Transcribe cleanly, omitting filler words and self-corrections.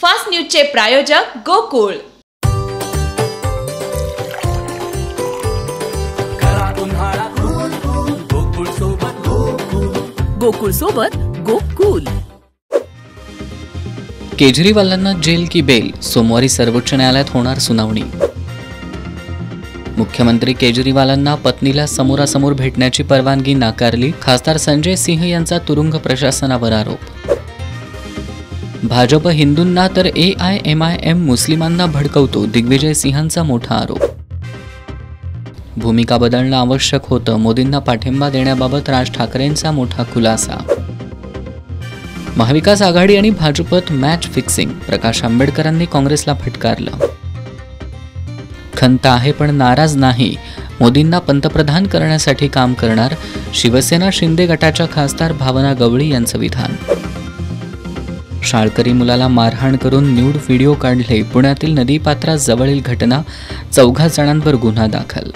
Fast न्यूजचे प्रायोजक गोकुळ। गोकुळ सोबत Gokul. केजरीवालांना gel की बेल, सोमवारी सर्वोच्च न्यायालयात होणार सुनावणी। मुख्यमंत्री केजरीवालांना पत्नीला समोरासमोर भेटण्याची परवानगी नाकारली, खासदार संजय सिंह यांचा तुरुंग प्रशासनावर आरोप। भाजप हिंदूंना तर AIMIM मुस्लिमांना भडकवतो, दिग्विजय सिंहांचा मोठा आरोप। भूमिका बदलणं आवश्यक होतं, मोदींना पाठिंबा देण्याबाबत राज ठाकरेंचा मोठा खुलासा। महाविकास आघाडी आणि भाजपत मॅच फिक्सिंग, प्रकाश आंबेडकरांनी काँग्रेसला फटकारलं। खंत आहे पण नाराज नाही, मोदींना पंतप्रधान करण्यासाठी काम करणार, शिवसेना शिंदे गटाच्या खासदार भावना गवळी यांचं विधान। शाळकरी मुलाला मारहाण करून न्यूड व्हिडिओ काढले, पुण्यातील नदीपात्राजवळील घटना, 14 जणांवर गुन्हा दाखल।